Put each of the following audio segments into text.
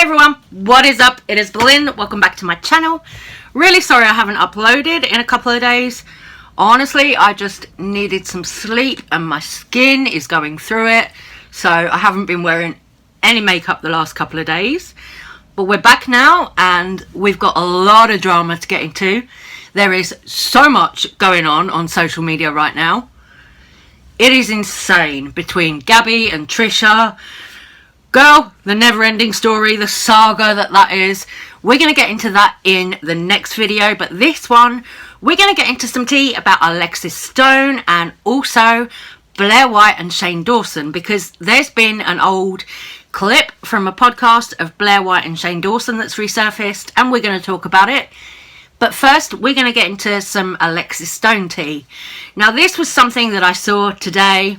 Hey everyone, what is up? It is Belinda. Welcome back to my channel. Really sorry I haven't uploaded in a couple of days. Honestly, I just needed some sleep and my skin is going through it. So I haven't been wearing any makeup the last couple of days. But we're back now and we've got a lot of drama to get into. There is so much going on social media right now. It is insane between Gabby and Trisha. Girl, the never-ending story, the saga that is. We're going to get into that in the next video. But this one, we're going to get into some tea about Alexis Stone and also Blair White and Shane Dawson. Because there's been an old clip from a podcast of Blair White and Shane Dawson that's resurfaced. And we're going to talk about it. But first, we're going to get into some Alexis Stone tea. Now, this was something that I saw today.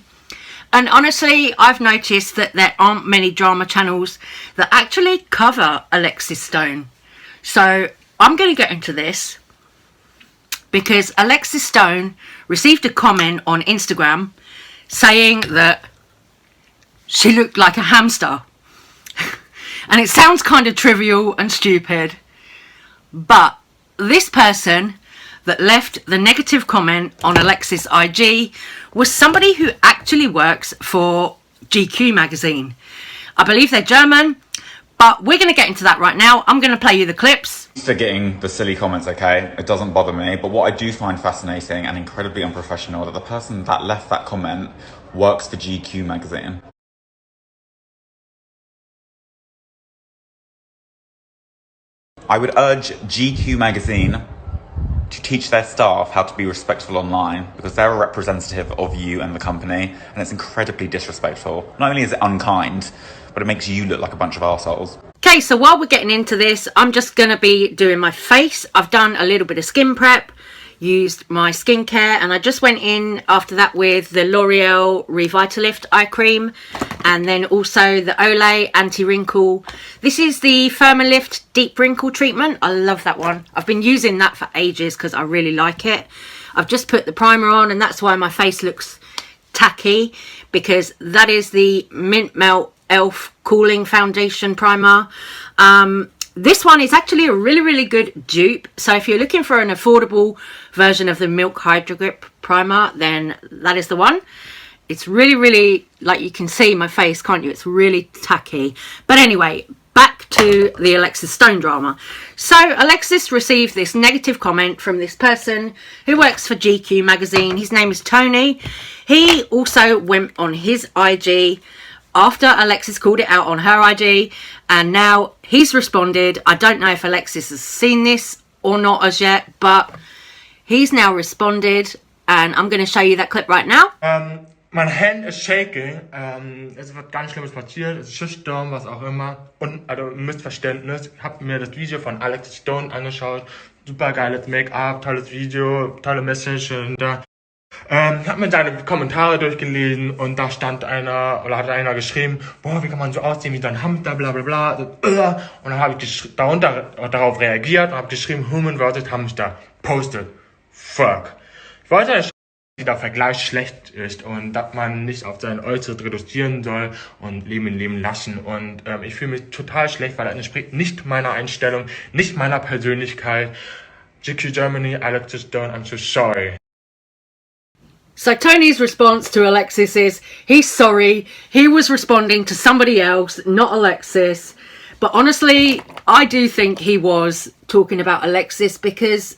And honestly, I've noticed that there aren't many drama channels that actually cover Alexis Stone. So I'm going to get into this because Alexis Stone received a comment on Instagram saying that she looked like a hamster. And it sounds kind of trivial and stupid. But this person that left the negative comment on Alexis' IG was somebody who actually works for GQ magazine. I believe they're German, but we're going to get into that right now. I'm going to play you the clips. For getting the silly comments, okay? It doesn't bother me, but what I do find fascinating and incredibly unprofessional that the person that left that comment works for GQ magazine. I would urge GQ magazine to teach their staff how to be respectful online because they're a representative of you and the company, and it's incredibly disrespectful. Not only is it unkind, but it makes you look like a bunch of arseholes. Okay, so while we're getting into this, I'm just going to be doing my face. I've done a little bit of skin prep, used my skincare, and I just went in after that with the L'Oreal Revitalift eye cream and then also the Olay anti-wrinkle. This is the Firmalift deep wrinkle treatment. I love that one. I've been using that for ages because I really like it. I've just put the primer on and that's why my face looks tacky, because that is the Mint Melt Elf Cooling Foundation Primer. This one is actually a really good dupe. So if you're looking for an affordable version of the Milk Hydro Grip Primer, then that is the one. It's really, like you can see my face, can't you? It's really tacky. But anyway, back to the Alexis Stone drama. So Alexis received this negative comment from this person who works for GQ magazine. His name is Tony. He also went on his IG after Alexis called it out on her IG, and now he's responded. I don't know if Alexis has seen this or not as yet, but he's now responded, and I'm going to show you that clip right now. Mein Hand ist shaking, es ist was ganz Schlimmes passiert, es ist Shitstorm, was auch immer, und also Missverständnis. Ich habe mir das Video von Alexis Stone angeschaut, super geiles Make-up, tolles Video, tolle Message und da. Ich habe mir seine Kommentare durchgelesen und da stand einer, oder hat einer geschrieben, boah, wie kann man so aussehen wie so ein Hamster, bla bla bla, und dann habe ich darauf reagiert und habe geschrieben, Human versus Hamster, posted, fuck. Ich wollte dass der Vergleich schlecht ist und dass man nicht auf sein Äußeres reduzieren soll und leben lassen, und ich fühle mich total schlecht, weil das entspricht nicht meiner Einstellung, nicht meiner Persönlichkeit. GQ Germany, Alexis Stone, I'm so sorry. So Tony's response to Alexis is he's sorry. He was responding to somebody else, not Alexis. But honestly, I do think he was talking about Alexis because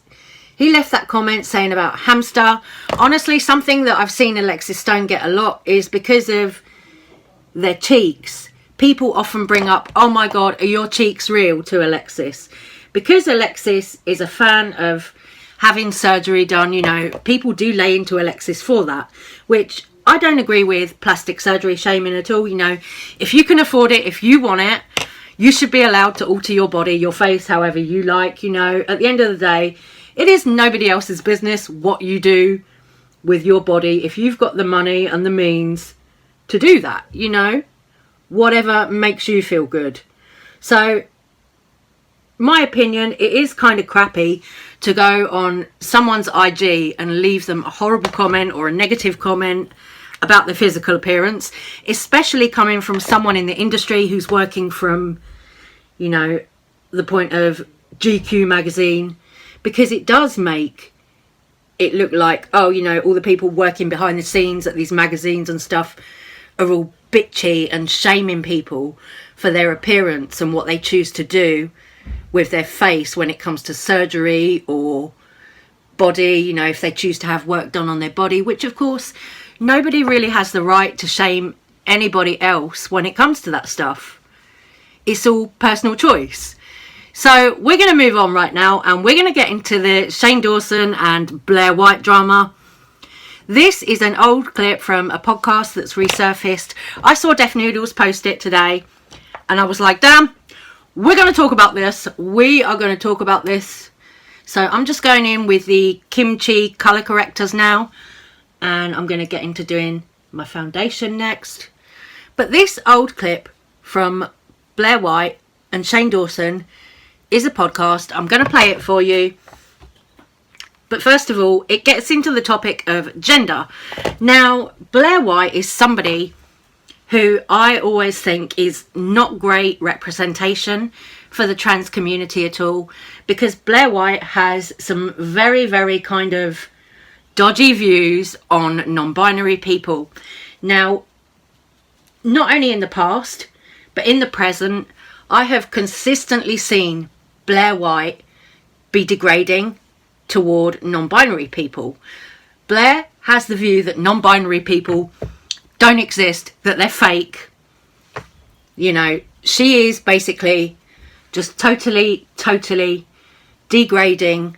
he left that comment saying about hamster. Honestly, something that I've seen Alexis Stone get a lot is because of their cheeks. People often bring up, oh my God, are your cheeks real, to Alexis? Because Alexis is a fan of having surgery done, you know, people do lay into Alexis for that, which I don't agree with plastic surgery shaming at all. You know, if you can afford it, if you want it, you should be allowed to alter your body, your face, however you like. You know, at the end of the day, it is nobody else's business what you do with your body if you've got the money and the means to do that, you know, whatever makes you feel good. So my opinion, it is kind of crappy to go on someone's IG and leave them a horrible comment or a negative comment about their physical appearance, especially coming from someone in the industry who's working from you know, the point of GQ magazine, because it does make it look like, oh, you know, all the people working behind the scenes at these magazines and stuff are all bitchy and shaming people for their appearance and what they choose to do with their face when it comes to surgery or body, you know, if they choose to have work done on their body, which of course nobody really has the right to shame anybody else when it comes to that stuff. It's all personal choice. So we're going to move on right now, and we're going to get into the Shane Dawson and Blair White drama. This is an old clip from a podcast that's resurfaced. I saw Def Noodles post it today, and I was like, damn, we're going to talk about this. We are going to talk about this. So I'm just going in with the kimchi color correctors now, and I'm going to get into doing my foundation next. But this old clip from Blair White and Shane Dawson is a podcast. I'm going to play it for you. But first of all, it gets into the topic of gender. Now, Blair White is somebody who I always think is not great representation for the trans community at all, because Blair White has some very, very kind of dodgy views on non-binary people. Now, not only in the past, but in the present, I have consistently seen Blair White be degrading toward non-binary people. Blair has the view that non-binary people don't exist, that they're fake. You know, she is basically just totally degrading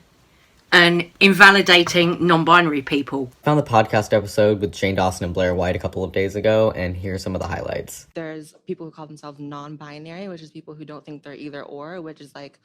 and invalidating non-binary people. Found the podcast episode with Shane Dawson and Blair White a couple of days ago, and here's some of the highlights. There's people who call themselves non-binary, which is people who don't think they're either or, which is like,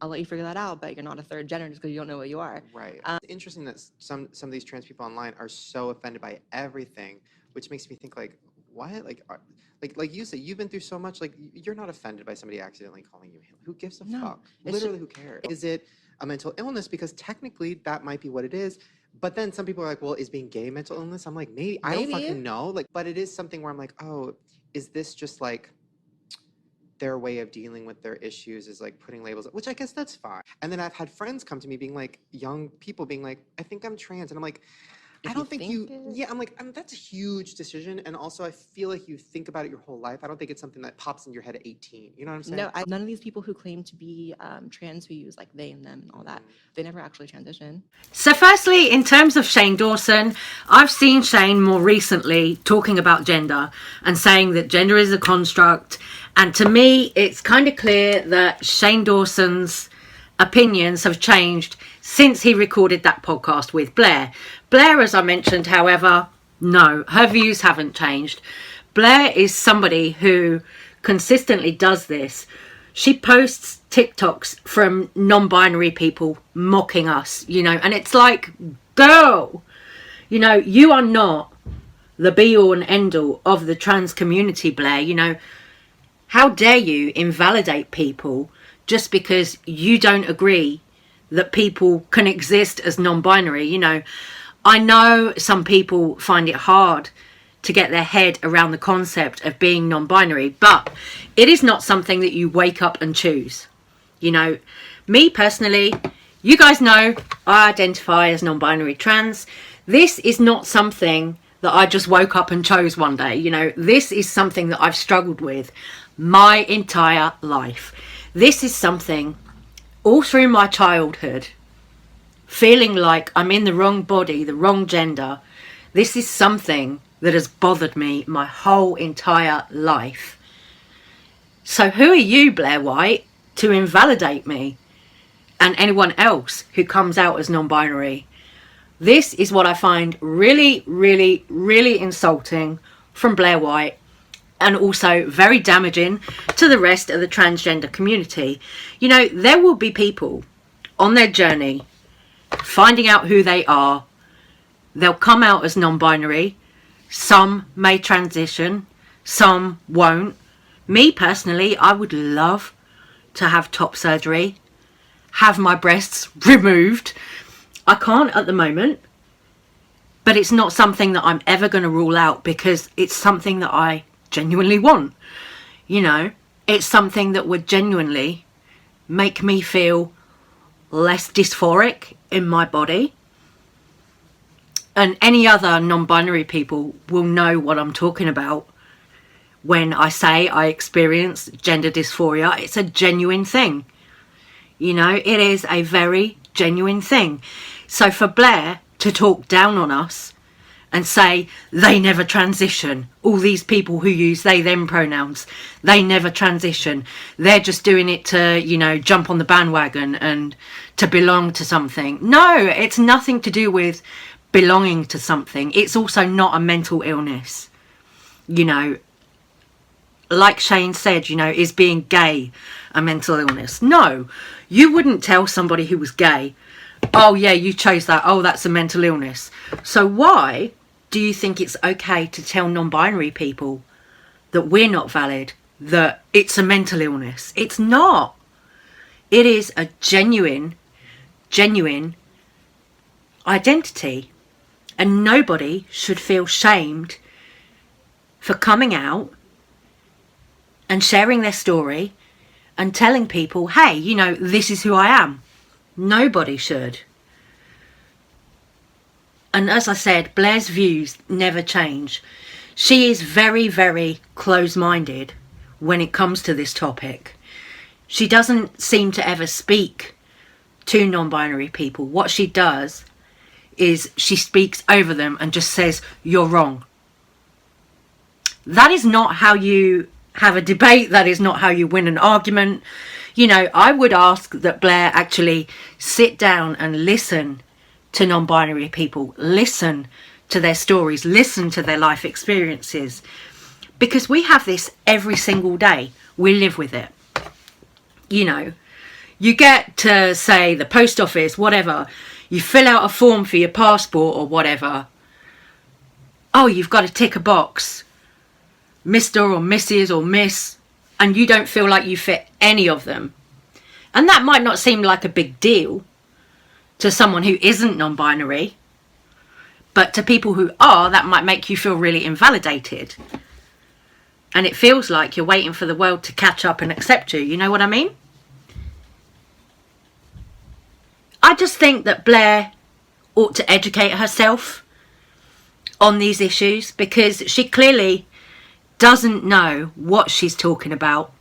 I'll let you figure that out, but you're not a third gender just because you don't know what you are. Right. It's interesting that some of these trans people online are so offended by everything, which makes me think like, what? Like you said, you've been through so much. Like you're not offended by somebody accidentally calling you. Who gives a fuck? Literally, who cares? Is it a mental illness? Because technically that might be what it is. But then some people are like, well, is being gay mental illness? I'm like, maybe. I don't fucking know. Like, but it is something where I'm like, oh, is this just like their way of dealing with their issues is like putting labels, which I guess that's fine. And then I've had friends come to me being like, young people being like, I think I'm trans. And I'm like, I don't think you, yeah, I'm like, that's a huge decision. And also I feel like you think about it your whole life. I don't think it's something that pops in your head at 18. You know what I'm saying? No, none of these people who claim to be trans, who use like they and them and all that, they never actually transition. So firstly, in terms of Shane Dawson, I've seen Shane more recently talking about gender and saying that gender is a construct. And to me, it's kind of clear that Shane Dawson's opinions have changed since he recorded that podcast with Blair. Blair, as I mentioned, however, no, her views haven't changed. Blair is somebody who consistently does this. She posts TikToks from non-binary people mocking us, you know, and it's like, girl, you know, you are not the be-all and end-all of the trans community, Blair. You know, how dare you invalidate people just because you don't agree that people can exist as non-binary? You know, I know some people find it hard to get their head around the concept of being non-binary, but it is not something that you wake up and choose. You know, me personally, you guys know I identify as non-binary trans. This is not something that I just woke up and chose one day. You know, this is something that I've struggled with my entire life. This is something all through my childhood, feeling like I'm in the wrong body, the wrong gender. This is something that has bothered me my whole entire life. So who are you, Blair White, to invalidate me and anyone else who comes out as non-binary? This is what I find really, really, really insulting from Blair White, and also very damaging to the rest of the transgender community. You know, there will be people on their journey finding out who they are. They'll come out as non-binary. Some may transition, some won't. Me personally, I would love to have top surgery, have my breasts removed. I can't at the moment, but it's not something that I'm ever going to rule out because it's something that I genuinely want. You know, it's something that would genuinely make me feel less dysphoric in my body. And any other non-binary people will know what I'm talking about when I say I experience gender dysphoria. It's a genuine thing. You know, it is a very genuine thing. So for Blair to talk down on us and say they never transition, all these people who use they them pronouns, they never transition, they're just doing it to, you know, jump on the bandwagon and to belong to something. No, it's nothing to do with belonging to something. It's also not a mental illness. You know, like Shane said, you know, is being gay a mental illness? No, you wouldn't tell somebody who was gay, oh yeah, you chose that, oh that's a mental illness. So why do you think it's okay to tell non-binary people that we're not valid, that it's a mental illness? It's not. It is a genuine identity, and nobody should feel shamed for coming out and sharing their story and telling people, hey, you know, this is who I am. Nobody should. And as I said, Blair's views never change. She is very, very close-minded when it comes to this topic. She doesn't seem to ever speak to non-binary people. What she does is she speaks over them and just says, you're wrong. That is not how you have a debate. That is not how you win an argument. You know, I would ask that Blair actually sit down and listen to non-binary people, listen to their stories, listen to their life experiences, because we have this every single day. We live with it. You know, you get to, say, the post office, whatever, you fill out a form for your passport or whatever. Oh, you've got to tick a box, Mr. or Mrs. or Miss, and you don't feel like you fit any of them. And that might not seem like a big deal to someone who isn't non-binary, but to people who are, that might make you feel really invalidated. And it feels like you're waiting for the world to catch up and accept you. You know what I mean? I just think that Blair ought to educate herself on these issues, because she clearly doesn't know what she's talking about.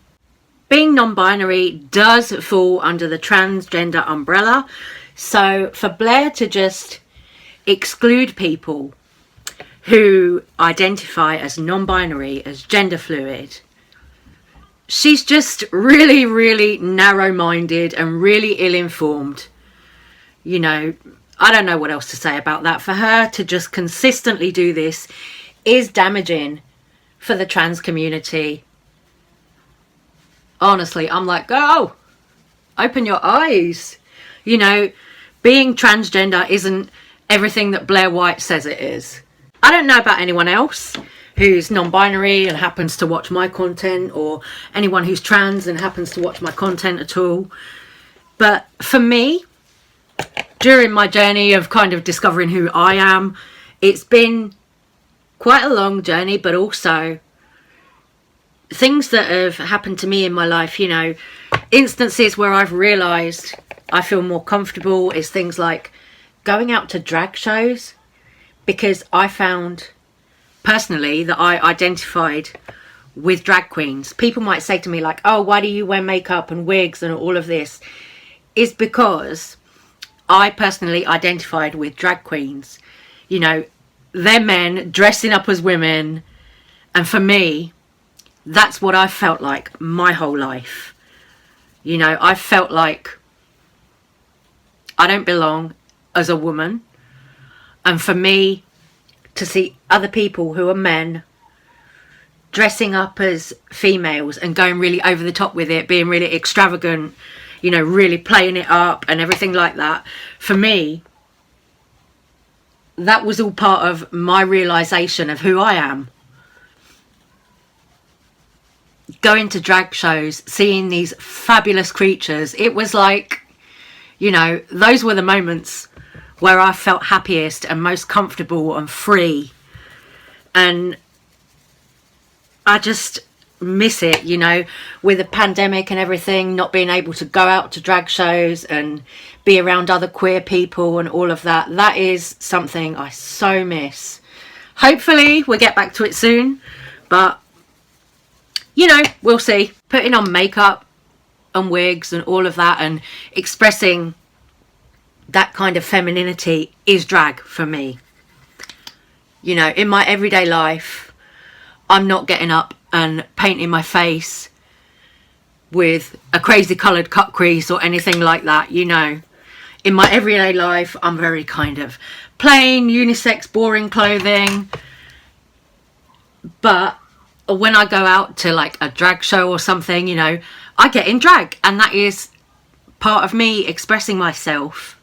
Being non-binary does fall under the transgender umbrella. So for Blair to just exclude people who identify as non-binary, as gender fluid, she's just really, really narrow-minded and really ill-informed. You know, I don't know what else to say about that. For her to just consistently do this is damaging for the trans community. Honestly, I'm like, oh, open your eyes. You know, being transgender isn't everything that Blair White says it is. I don't know about anyone else who's non-binary and happens to watch my content, or anyone who's trans and happens to watch my content at all. But for me, during my journey of kind of discovering who I am, it's been quite a long journey, but also things that have happened to me in my life, you know, instances where I've realised I feel more comfortable is things like going out to drag shows, because I found personally that I identified with drag queens. People might say to me like, oh, why do you wear makeup and wigs and all of this? Is because I personally identified with drag queens. You know, they're men dressing up as women, and for me, that's what I felt like my whole life. You know, I felt like I don't belong as a woman. And for me to see other people who are men dressing up as females and going really over the top with it, being really extravagant, you know, really playing it up and everything like that, for me, that was all part of my realisation of who I am. Going to drag shows, seeing these fabulous creatures, it was like, you know, those were the moments where I felt happiest and most comfortable and free. And I miss it, you know, with the pandemic and everything, not being able to go out to drag shows and be around other queer people and all of that. That is something I so miss. Hopefully we'll get back to it soon, but you know, we'll see. Putting on makeup and wigs and all of that and expressing that kind of femininity is drag for me. You know, in my everyday life, I'm not getting up and painting my face with a crazy coloured cut crease or anything like that, you know. In my everyday life, I'm very kind of plain, unisex, boring clothing. But when I go out to like a drag show or something, you know, I get in drag, and that is part of me expressing myself.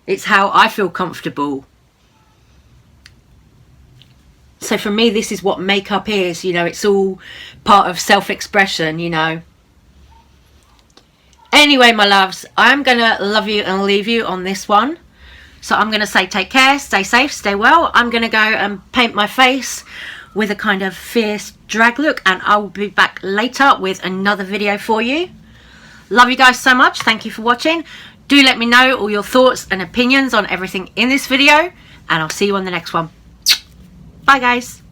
It's how I feel comfortable. So for me, this is what makeup is, you know, it's all part of self-expression, you know. Anyway, my loves, I'm going to love you and leave you on this one. So I'm going to say take care, stay safe, stay well. I'm going to go and paint my face with a kind of fierce drag look, and I will be back later with another video for you. Love you guys so much. Thank you for watching. Do let me know all your thoughts and opinions on everything in this video, and I'll see you on the next one. Bye guys.